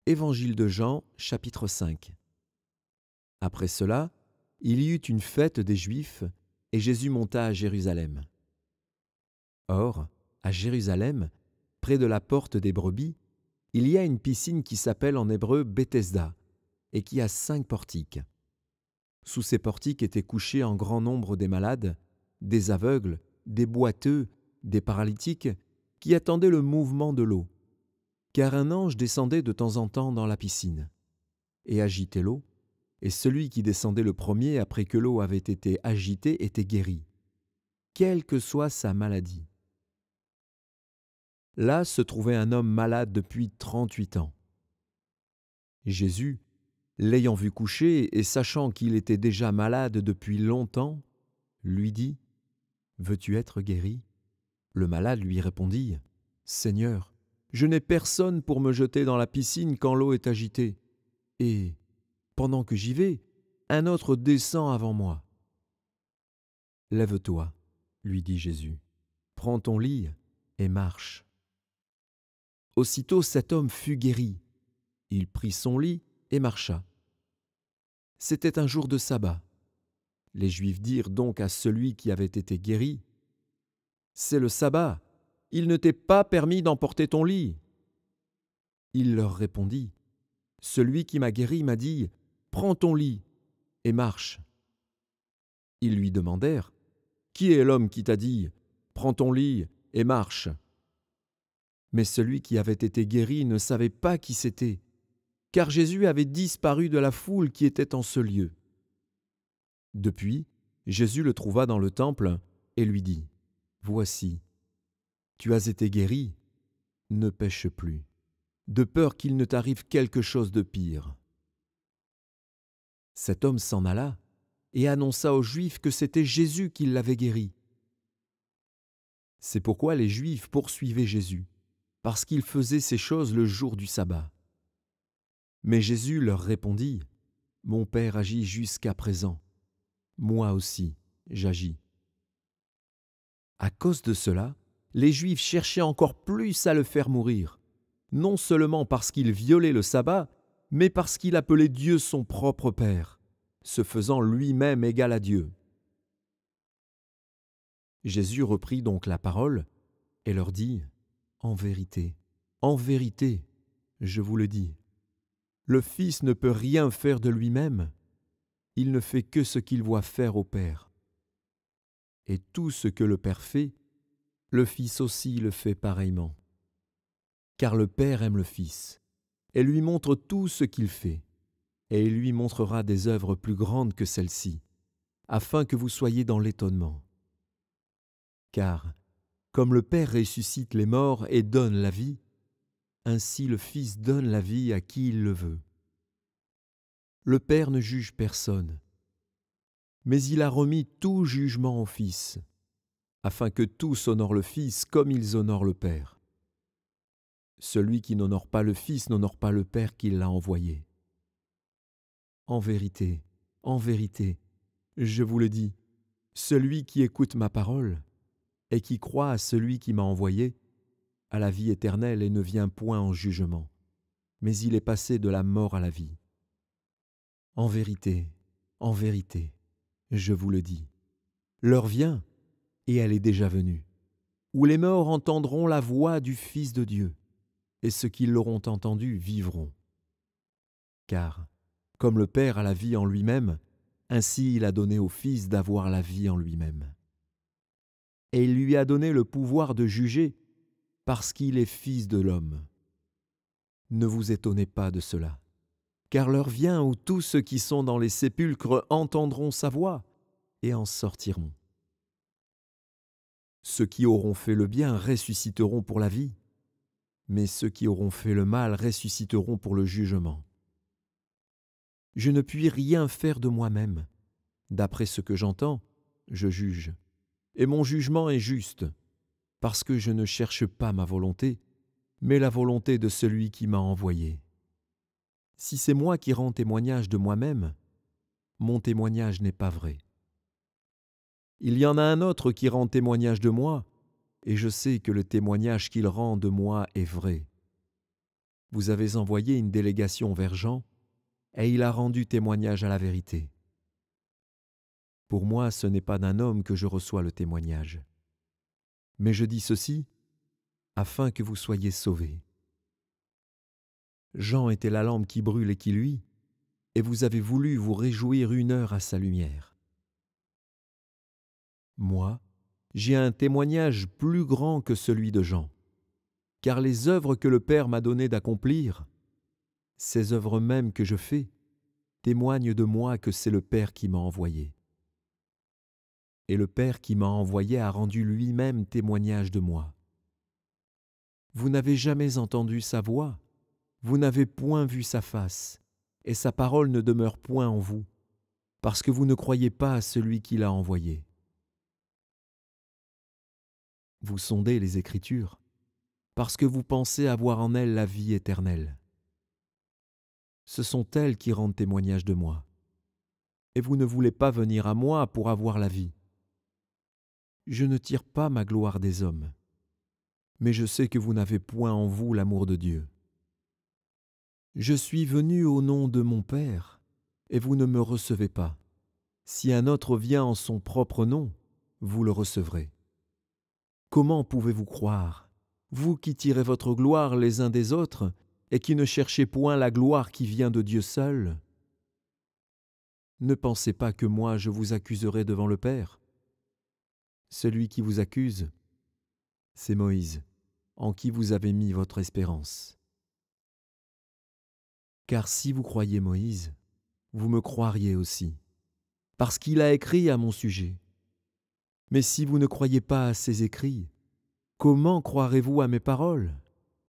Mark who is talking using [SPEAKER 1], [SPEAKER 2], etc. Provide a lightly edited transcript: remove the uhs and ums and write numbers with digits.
[SPEAKER 1] Évangile de Jean, chapitre 5. Après cela, il y eut une fête des Juifs, et Jésus monta à Jérusalem. Or, à Jérusalem, près de la porte des brebis, il y a une piscine qui s'appelle en hébreu Bethesda, et qui a 5 portiques. Sous ces portiques étaient couchés en grand nombre des malades, des aveugles, des boiteux, des paralytiques, qui attendaient le mouvement de l'eau. Car un ange descendait de temps en temps dans la piscine, et agitait l'eau, et celui qui descendait le premier après que l'eau avait été agitée était guéri, quelle que soit sa maladie. Là se trouvait un homme malade depuis 38 ans. Jésus, l'ayant vu coucher et sachant qu'il était déjà malade depuis longtemps, lui dit : « Veux-tu être guéri ? » Le malade lui répondit : « Seigneur, je n'ai personne pour me jeter dans la piscine quand l'eau est agitée. Et, pendant que j'y vais, un autre descend avant moi. » « Lève-toi, lui dit Jésus, prends ton lit et marche. » Aussitôt cet homme fut guéri. Il prit son lit et marcha. C'était un jour de sabbat. Les Juifs dirent donc à celui qui avait été guéri : « C'est le sabbat, il ne t'est pas permis d'emporter ton lit. » Il leur répondit : « Celui qui m'a guéri m'a dit : prends ton lit et marche. » Ils lui demandèrent : « Qui est l'homme qui t'a dit : prends ton lit et marche ?» Mais celui qui avait été guéri ne savait pas qui c'était, car Jésus avait disparu de la foule qui était en ce lieu. Depuis, Jésus le trouva dans le temple et lui dit : « Voici, tu as été guéri, ne pêche plus, de peur qu'il ne t'arrive quelque chose de pire. » Cet homme s'en alla et annonça aux Juifs que c'était Jésus qui l'avait guéri. C'est pourquoi les Juifs poursuivaient Jésus, parce qu'il faisait ces choses le jour du sabbat. Mais Jésus leur répondit : « Mon Père agit jusqu'à présent. Moi aussi, j'agis. » À cause de cela, les Juifs cherchaient encore plus à le faire mourir, non seulement parce qu'il violait le sabbat, mais parce qu'il appelait Dieu son propre Père, se faisant lui-même égal à Dieu. Jésus reprit donc la parole et leur dit : « En vérité, je vous le dis, le Fils ne peut rien faire de lui-même, il ne fait que ce qu'il voit faire au Père. Et tout ce que le Père fait, le Fils aussi le fait pareillement. Car le Père aime le Fils, et lui montre tout ce qu'il fait, et il lui montrera des œuvres plus grandes que celles-ci, afin que vous soyez dans l'étonnement. Car, comme le Père ressuscite les morts et donne la vie, ainsi le Fils donne la vie à qui il le veut. Le Père ne juge personne, mais il a remis tout jugement au Fils, afin que tous honorent le Fils comme ils honorent le Père. Celui qui n'honore pas le Fils n'honore pas le Père qui l'a envoyé. En vérité, je vous le dis, celui qui écoute ma parole et qui croit à celui qui m'a envoyé a la vie éternelle et ne vient point en jugement, mais il est passé de la mort à la vie. En vérité, je vous le dis, l'heure vient, et elle est déjà venue, où les morts entendront la voix du Fils de Dieu, et ceux qui l'auront entendu vivront. Car, comme le Père a la vie en lui-même, ainsi il a donné au Fils d'avoir la vie en lui-même. Et il lui a donné le pouvoir de juger, parce qu'il est Fils de l'homme. Ne vous étonnez pas de cela, car l'heure vient où tous ceux qui sont dans les sépulcres entendront sa voix et en sortiront. Ceux qui auront fait le bien ressusciteront pour la vie, mais ceux qui auront fait le mal ressusciteront pour le jugement. Je ne puis rien faire de moi-même. D'après ce que j'entends, je juge, et mon jugement est juste, parce que je ne cherche pas ma volonté, mais la volonté de celui qui m'a envoyé. Si c'est moi qui rends témoignage de moi-même, mon témoignage n'est pas vrai. Il y en a un autre qui rend témoignage de moi, et je sais que le témoignage qu'il rend de moi est vrai. Vous avez envoyé une délégation vers Jean, et il a rendu témoignage à la vérité. Pour moi, ce n'est pas d'un homme que je reçois le témoignage. Mais je dis ceci, afin que vous soyez sauvés. Jean était la lampe qui brûle et qui luit, et vous avez voulu vous réjouir 1 heure à sa lumière. Moi, j'ai un témoignage plus grand que celui de Jean, car les œuvres que le Père m'a donné d'accomplir, ces œuvres mêmes que je fais, témoignent de moi que c'est le Père qui m'a envoyé. Et le Père qui m'a envoyé a rendu lui-même témoignage de moi. Vous n'avez jamais entendu sa voix, vous n'avez point vu sa face, et sa parole ne demeure point en vous, parce que vous ne croyez pas à celui qui l'a envoyé. Vous sondez les Écritures, parce que vous pensez avoir en elles la vie éternelle. Ce sont elles qui rendent témoignage de moi, et vous ne voulez pas venir à moi pour avoir la vie. Je ne tire pas ma gloire des hommes, mais je sais que vous n'avez point en vous l'amour de Dieu. Je suis venu au nom de mon Père, et vous ne me recevez pas. Si un autre vient en son propre nom, vous le recevrez. Comment pouvez-vous croire, vous qui tirez votre gloire les uns des autres, et qui ne cherchez point la gloire qui vient de Dieu seul? Ne pensez pas que moi je vous accuserai devant le Père. Celui qui vous accuse, c'est Moïse, en qui vous avez mis votre espérance. Car si vous croyez Moïse, vous me croiriez aussi, parce qu'il a écrit à mon sujet. Mais si vous ne croyez pas à ses écrits, comment croirez-vous à mes paroles ?